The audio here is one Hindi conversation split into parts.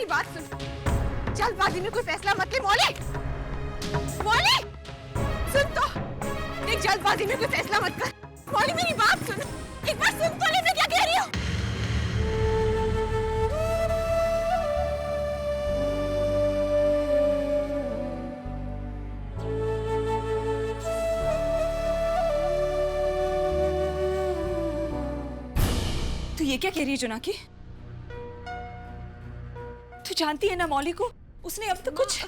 मेरी बात सुन। जल्दबाजी में कोई फैसला मत ले मौली। मौली सुन तो, एक जल्दबाजी में कोई फैसला मत कर। मौली मेरी बात सुन, एक बार सुन तो ले मैं क्या कह रही हूँ। तू ये क्या कह रही है जोनाकी? तू जानती है ना मौली को, उसने अब तक कुछ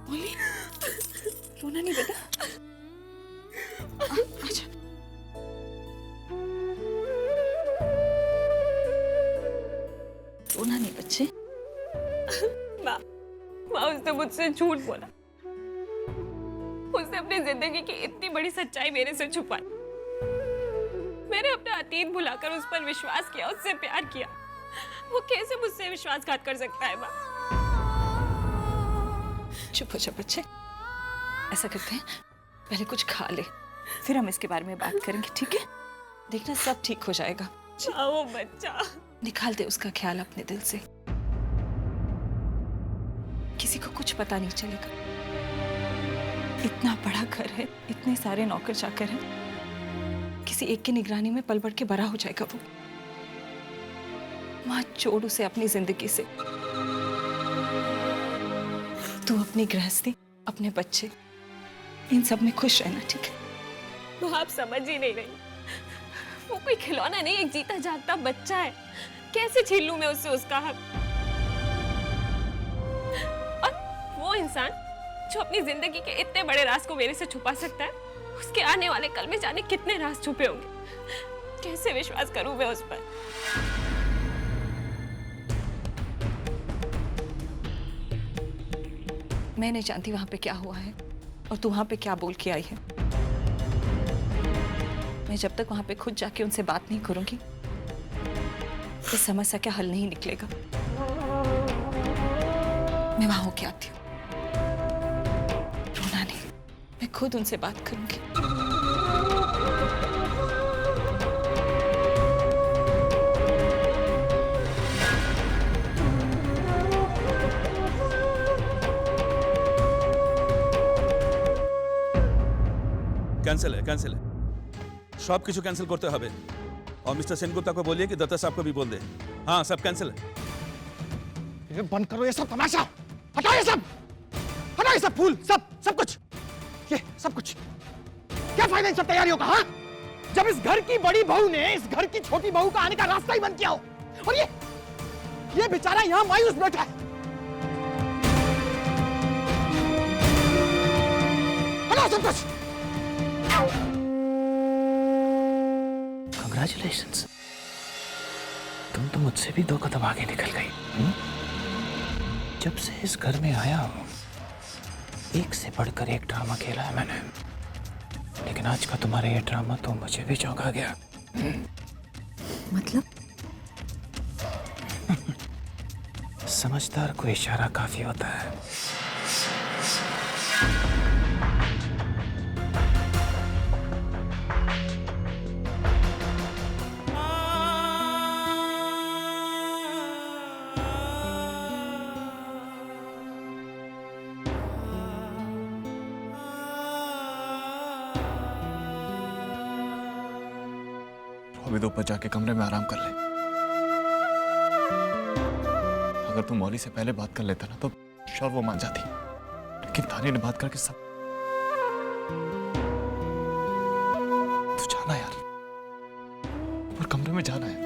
मौली, रोना नहीं बेटा। अच्छा रोना नहीं बच्चे। माँ उसने मुझसे झूठ बोला। उसने अपनी जिंदगी की इतनी बड़ी सच्चाई मेरे से छुपाई। मैंने अपना अतीत भुलाकर उस पर विश्वास किया, उससे प्यार किया। वो कैसे मुझसे विश्वासघात कर सकता है माँ? चुप हो जा बच्चे। ऐसा करते हैं, पहले कुछ खा ले, फिर हम इसके बारे में बात करेंगे, ठीक है? देखना सब ठीक हो जाएगा। वो बच्चा निकाल दे उसका ख्याल अपने दिल से। किसी को कुछ पता नहीं चलेगा। इतना बड़ा घर है, इतने सारे नौकर चाकर हैं, किसी एक की निगरानी में पल बढ़ के बड़ा हो जाएगा वो। मां छोड़ उसे अपनी जिंदगी से। तू अपनी गृहस्थी, अपने बच्चे, इन सब में खुश रहना, ठीक है? वो आप समझ ही नहीं रही। वो कोई खिलौना नहीं, एक जीता जागता बच्चा है। कैसे छीन लूं मैं उससे उसका हक? और वो इंसान जो अपनी जिंदगी के इतने बड़े राज को मेरे से छुपा सकता है, उसके आने वाले कल में जाने कितने राज छुपे होंगे। कैसे विश्वास करूं मैं उस पर? मैं नहीं जानती वहां पे क्या हुआ है और तू वहां पे क्या बोल के आई है। मैं जब तक वहां पे खुद जाके उनसे बात नहीं करूंगी, इस समस्या का हल नहीं निकलेगा। मैं वहां होके आती हूँ। रोना नहीं, मैं खुद उनसे बात करूंगी। कैंसिल है, कैंसिल है। সব কিছু ক্যান্সেল করতে হবে। और मिस्टर सेनगुप्ता को बोलिए कि दत्ता साहब को भी बोल दे। हाँ, सब कैंसिल है। ये बंद करो ये सब तमाशा। हटाओ ये सब, हटाओ ये सब फूल, सब कुछ, ये सब कुछ। क्या फायदा इन सब तैयारियों का? हाँ, जब इस घर की बड़ी बहू ने इस घर की छोटी बहू का आने का रास्ता ही बंद किया हो, और ये बेचारा यहां मायूस बैठा है। हटाओ सब कुछ। Congratulations. तुम तो मुझसे भी 2 कदम आगे निकल गई। जब से इस घर में आया हूं, एक से बढ़कर एक ड्रामा खेला है मैंने, लेकिन आज का तुम्हारा ये ड्रामा तो मुझे भी चौंका गया। मतलब? समझदार को इशारा काफी होता है। अभी तो ऊपर जाके कमरे में आराम कर ले। अगर तू मौली से पहले बात कर लेता ना तो शायद वो मान जाती, लेकिन थाने ने बात करके सब। तू जाना यार, ऊपर कमरे में जाना है।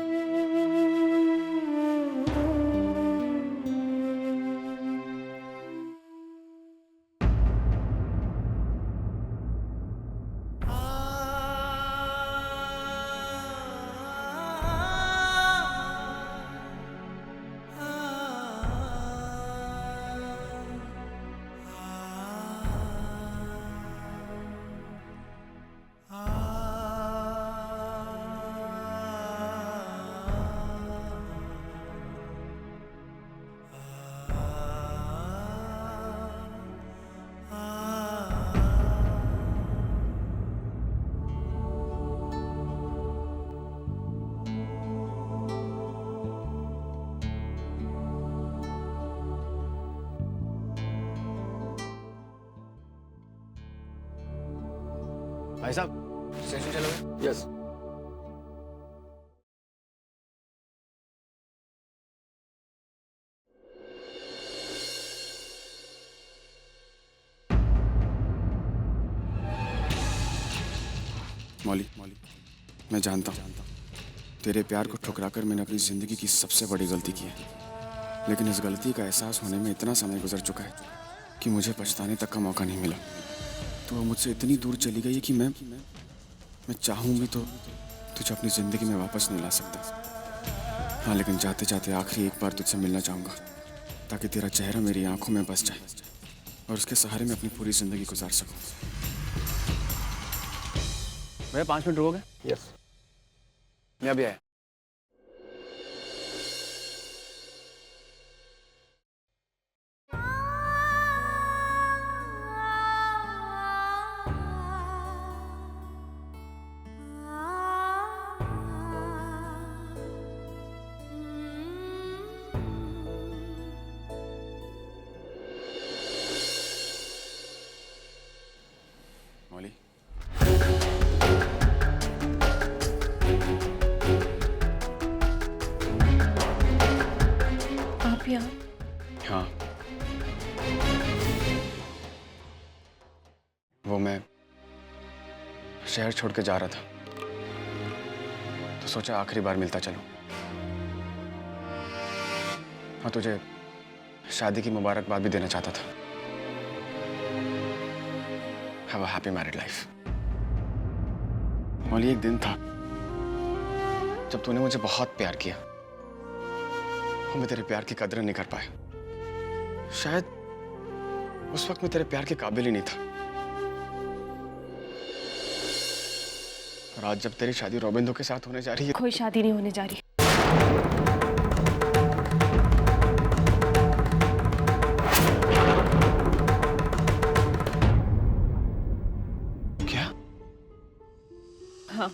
भाई साहब स्टेशन चलोगे? यस। मौली, मैं जानता हूँ तेरे प्यार को ठुकराकर मैंने अपनी जिंदगी की सबसे बड़ी गलती की है, लेकिन इस गलती का एहसास होने में इतना समय गुजर चुका है कि मुझे पछताने तक का मौका नहीं मिला। तो वो मुझसे इतनी दूर चली गई है कि मैं चाहूँ भी तो तुझे अपनी जिंदगी में वापस नहीं ला सकता। हाँ, लेकिन जाते जाते आखिरी एक बार तुझसे मिलना चाहूँगा ताकि तेरा चेहरा मेरी आंखों में बस जाए और उसके सहारे मैं अपनी पूरी जिंदगी गुजार सकूँ। भैया 5 मिनट रुकोगे? यस। मैं अभी आया। मौली, आप यहाँ? हाँ, वो मैं शहर छोड़ के जा रहा था तो सोचा आखिरी बार मिलता चलूं। हाँ, तुझे शादी की मुबारकबाद भी देना चाहता था। Have a happy married life। मौली, एक दिन था जब तूने मुझे बहुत प्यार किया और मैं तेरे प्यार की कदर नहीं कर पाया। शायद उस वक्त मैं तेरे प्यार के काबिल ही नहीं था। और आज जब तेरी शादी रोबिंदो के साथ होने जा रही है। कोई शादी नहीं होने जा रही। क्या? हाँ,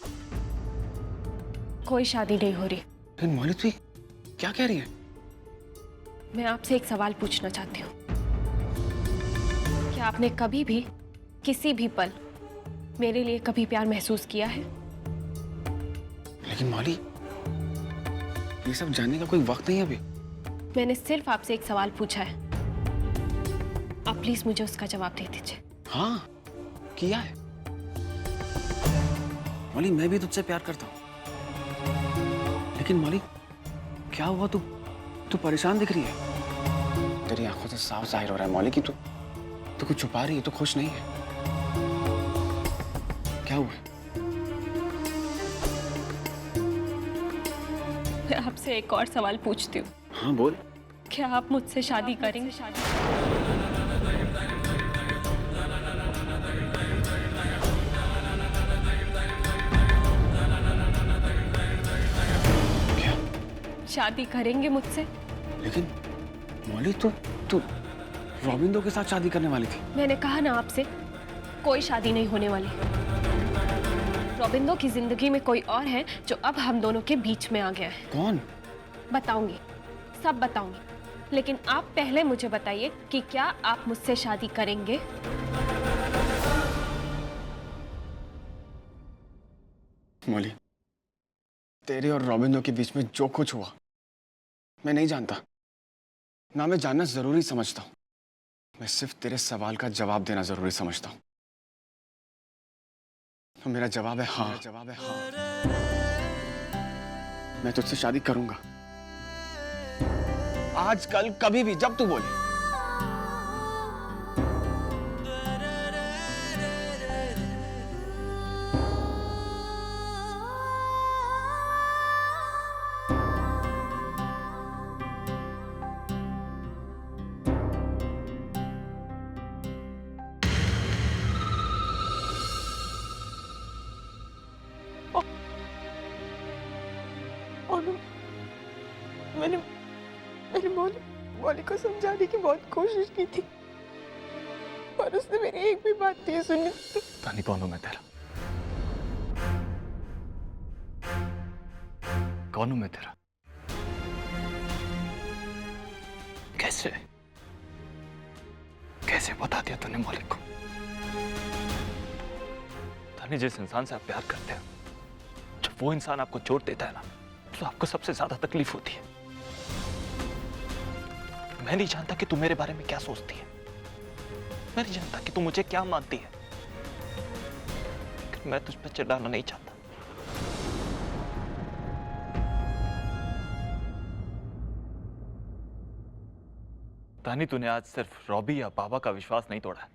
कोई शादी नहीं हो रही। लेकिन मौली, तू क्या कह रही है? मैं आपसे एक सवाल पूछना चाहती हूँ। क्या आपने कभी भी किसी भी पल मेरे लिए कभी प्यार महसूस किया है? लेकिन मौली, ये सब जानने का कोई वक्त नहीं है अभी। मैंने सिर्फ आपसे एक सवाल पूछा है। आप प्लीज मुझे उसका जवाब दे दीजिए। हाँ, किया है। मौली, मैं भी तुझसे प्यार करता हूँ। लेकिन मौली, क्या हुआ? तू परेशान दिख रही है। तेरी आंखों से साफ जाहिर हो रहा है मौली कि तू कुछ छुपा रही है, तू खुश नहीं है। क्या हुआ? मैं आपसे एक और सवाल पूछती हूँ। हाँ, बोल। क्या आप मुझसे शादी करेंगे? क्या? शादी करेंगे मुझसे? लेकिन मौली, तू रोबिंदो के साथ शादी करने वाली थी। मैंने कहा ना आपसे, कोई शादी नहीं होने वाली। रोबिंदो की जिंदगी में कोई और है जो अब हम दोनों के बीच में आ गया है। कौन? बताऊंगी, सब बताऊंगी, लेकिन आप पहले मुझे बताइए कि क्या आप मुझसे शादी करेंगे? मौली, तेरे और रोबिंदो के बीच में जो कुछ हुआ मैं नहीं जानता, ना मैं जानना जरूरी समझता हूं। मैं सिर्फ तेरे सवाल का जवाब देना जरूरी समझता हूं। तो मेरा जवाब है हाँ। मैं तुझसे शादी करूंगा, आज कल कभी भी, जब तू बोले। मैंने मौली को समझाने की बहुत कोशिश की थी, पर उसने मेरी एक भी बात नहीं सुनी। तानी, कौन हूं मैं तेरा? कौन हूं मैं तेरा? कैसे बता दिया तूने मौलिक को? तानी, जिस इंसान से आप प्यार करते हैं, जब वो इंसान आपको चोट देता है ना, तो आपको सबसे ज्यादा तकलीफ होती है। मैं नहीं जानता कि तू मेरे बारे में क्या सोचती है, मैं नहीं जानता कि तू मुझे क्या मानती है, लेकिन मैं तुझ पर चिढ़ाना नहीं चाहता। तानी, तूने आज सिर्फ रॉबी या बाबा का विश्वास नहीं तोड़ा है,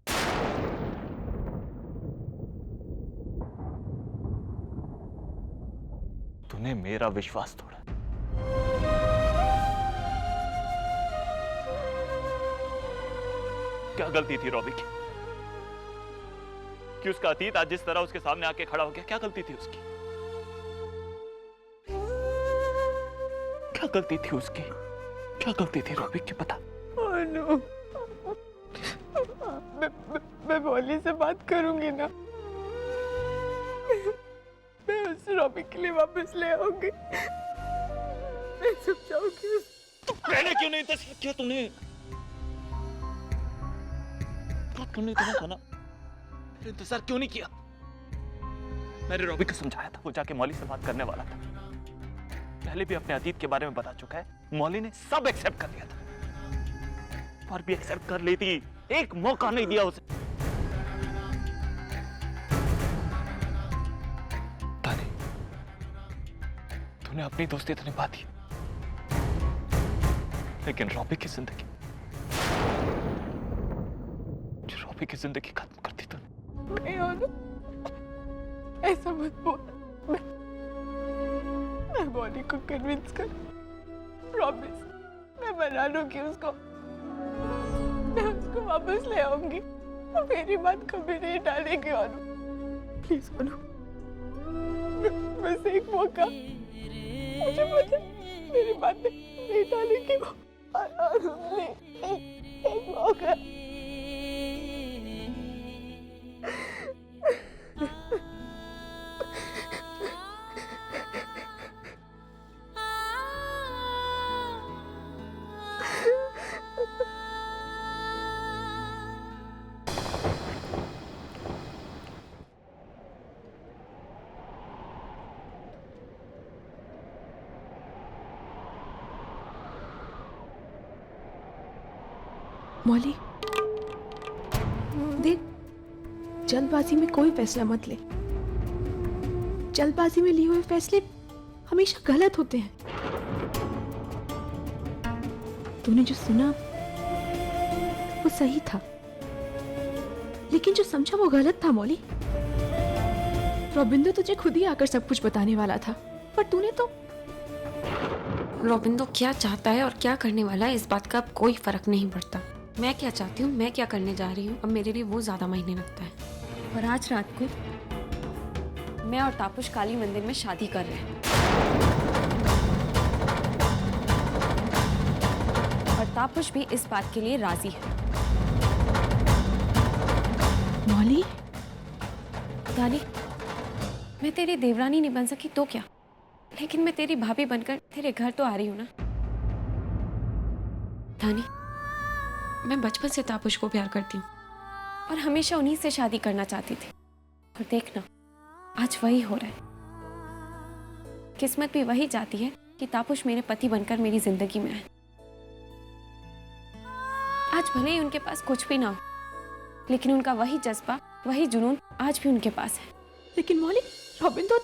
तूने मेरा विश्वास तोड़ा। क्या गलती थी रॉबी की कि उसका अतीत आज जिस तरह उसके सामने आके खड़ा हो गया? क्या गलती थी उसकी? क्या गलती थी उसकी? क्या गलती थी रॉबी की? पता? मैं मौली से बात करूंगी ना, मैं उस रॉबी के लिए वापस ले आऊंगी, मैं समझाऊंगी। तो पहले क्यों नहीं तस्वीर किया तूने? क्यों नहीं तुमने खाना फिर इंतजार क्यों नहीं किया? मैंने रॉबी को समझाया था, वो जाके मौली से बात करने वाला था। पहले भी अपने अतीत के बारे में बता चुका है, मौली ने सब एक्सेप्ट कर लिया था, और भी एक्सेप्ट कर लेती, एक मौका नहीं दिया उसे। तानी, तूने अपनी दोस्ती तो निभा दी, लेकिन रॉबी की जिंदगी, रॉबी की जिंदगी खत्म कर दी तूने। नहीं अनु, ऐसा मत बोल। मैं मौली को कन्विंस कर, प्रॉमिस, मैं मना लूंगी उसको, मैं उसको वापस ले आऊंगी, और मेरी बात कभी नहीं डालेगी अनु, प्लीज अनु, बस एक मौका, मुझे मेरी बात नहीं डालेगी वो, अनु प्लीज एक मौका। मौली, देख, जल्दबाजी में कोई फैसला मत ले। जल्दबाजी में लिए हुए फैसले हमेशा गलत होते हैं। तूने जो सुना वो सही था, लेकिन जो समझा वो गलत था मौली। रॉबिंदो तुझे खुद ही आकर सब कुछ बताने वाला था, पर तूने तो। रॉबिंदो क्या चाहता है और क्या करने वाला है, इस बात का अब कोई फर्क नहीं पड़ता। मैं क्या चाहती हूँ, मैं क्या करने जा रही हूँ, अब मेरे लिए वो ज्यादा मायने रखता है। और आज रात को मैं और तापुश काली मंदिर में शादी कर रहे हैं, और तापुश भी इस बात के लिए राजी है। मौली, दानी, मैं तेरी देवरानी नहीं बन सकी तो क्या, लेकिन मैं तेरी भाभी बनकर तेरे घर तो आ रही हूँ ना। दानी, मैं बचपन से तापुश को प्यार करती हूँ और हमेशा उन्हीं से शादी करना चाहती थी, और देखना आज वही हो रहा है। किस्मत भी वही चाहती है कि तापुश मेरे पति बनकर मेरी जिंदगी में आए। आज भले ही उनके पास कुछ भी ना हो, लेकिन उनका वही जज्बा, वही जुनून आज भी उनके पास है। लेकिन मौली, रॉबिंदो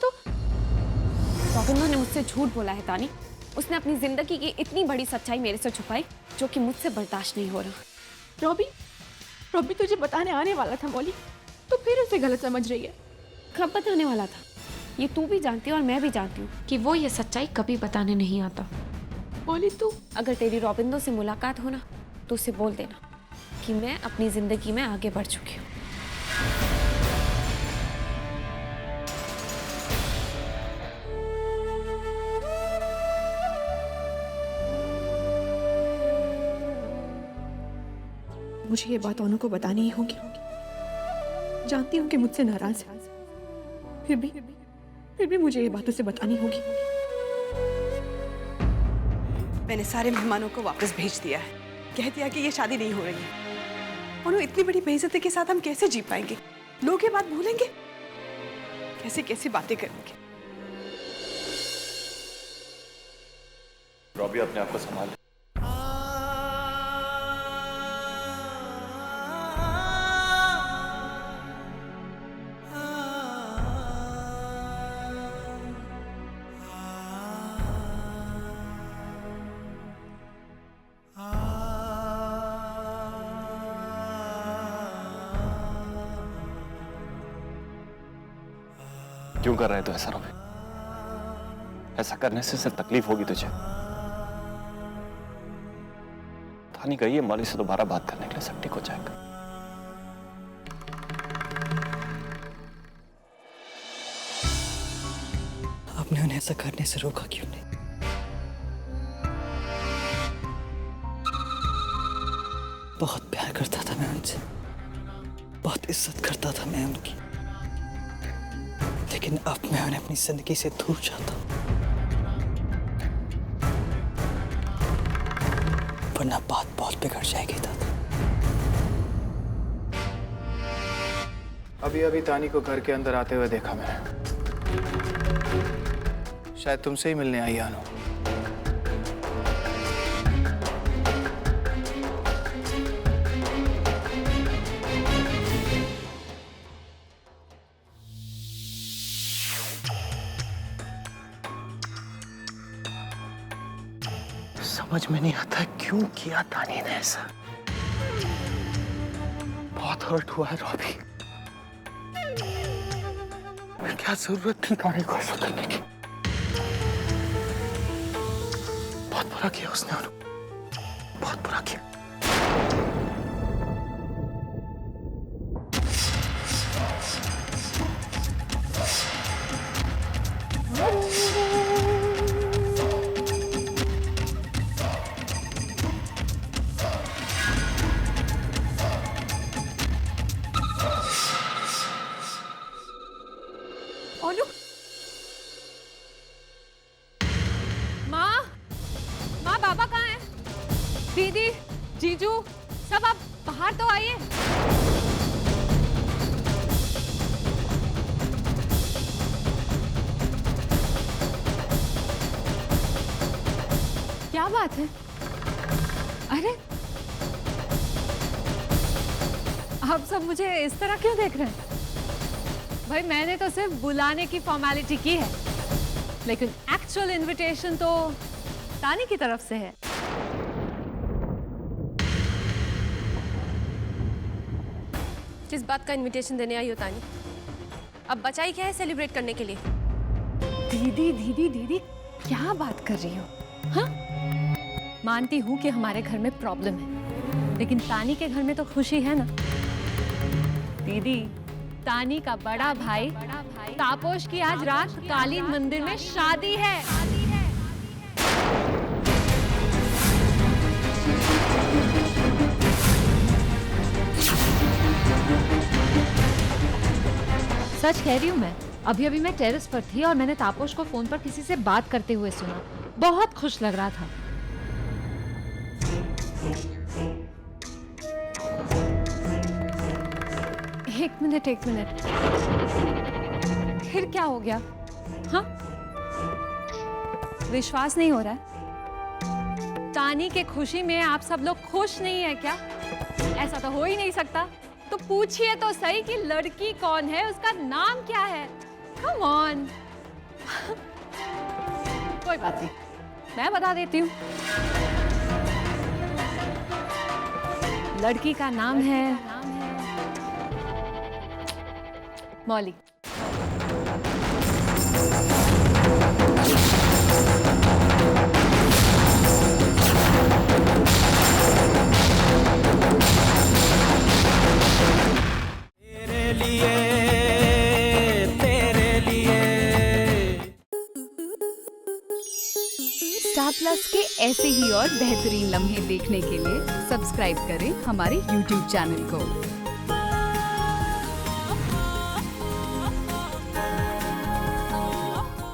ने मुझसे झूठ बोला है तानी। उसने अपनी जिंदगी की इतनी बड़ी सच्चाई मेरे से छुपाई जो कि मुझसे बर्दाश्त नहीं हो रहा। रॉबी तुझे बताने आने वाला था मौली, तो फिर उसे गलत समझ रही है। कब बताने वाला था? ये तू भी जानती है और मैं भी जानती हूँ कि वो ये सच्चाई कभी बताने नहीं आता। मौली, तू अगर तेरी रॉबिंदो से मुलाकात हो ना, तो उसे बोल देना कि मैं अपनी जिंदगी में आगे बढ़ चुकी हूँ। मुझे ये बात अनु को बतानी ही होगी। जानती हूँ कि मुझसे नाराज है, फिर भी मुझे ये बात उसे बतानी होगी। मैंने सारे मेहमानों को वापस भेज दिया है, कह दिया कि ये शादी नहीं हो रही है। अनु, इतनी बड़ी बेइज्जती के साथ हम कैसे जी पाएंगे? लोग ये बात भूलेंगे। कैसी कैसी बातें करेंगे। रॉबी अपने आप को संभाल। क्यों कर रहे तो ऐसा रॉबी? ऐसा करने से सिर्फ तकलीफ होगी तुझे। तानी गई है मौली से दोबारा बात करने के लिए, सब ठीक हो जाएगा। आपने उन्हें ऐसा करने से रोका क्यों नहीं? बहुत प्यार करता था मैं उनसे, बहुत इज्जत करता था मैं उनकी, लेकिन अब मैं उन्हें अपनी जिंदगी से दूर चाहता हूं, वरना बात बहुत बिगड़ जाएगी दादा। अभी अभी तानी को घर के अंदर आते हुए देखा मैंने, शायद तुमसे ही मिलने आई आनो। समझ में नहीं आता क्यों किया तानी ने ऐसा। बहुत हर्ट हुआ है रॉबी। क्या जरूरत थी तानी को ऐसा करने की? बहुत बुरा किया उसने अनु, बहुत बुरा किया। अनु, माँ, बाबा कहाँ हैं? दीदी, जीजू, सब आप बाहर तो आइए। क्या बात है? अरे, आप सब मुझे इस तरह क्यों देख रहे हैं? भाई मैंने तो सिर्फ बुलाने की फॉर्मेलिटी की है, लेकिन एक्चुअल इनविटेशन तो तानी की तरफ से है। किस बात का इनविटेशन देने आई हो तानी? अब बचाई क्या है सेलिब्रेट करने के लिए? दीदी दीदी दीदी, क्या बात कर रही हो? हाँ, मानती हूँ कि हमारे घर में प्रॉब्लम है, लेकिन तानी के घर में तो खुशी है ना। दीदी, तानी का बड़ा भाई तापोश की आज रात कालीन मंदिर में शादी है। सच कह रही हूँ मैं। अभी अभी मैं टेरेस पर थी और मैंने तापोश को फोन पर किसी से बात करते हुए सुना। बहुत खुश लग रहा था। एक मिनट, फिर क्या हो गया? हाँ, विश्वास नहीं हो रहा है? तानी के खुशी में आप सब लोग खुश नहीं है क्या? ऐसा तो हो ही नहीं सकता। तो पूछिए तो सही कि लड़की कौन है, उसका नाम क्या है? Come on. कोई बात नहीं, मैं बता देती हूँ। लड़की का नाम है मौली। स्टार प्लस के ऐसे ही और बेहतरीन लम्हे देखने के लिए सब्सक्राइब करें हमारे YouTube चैनल को।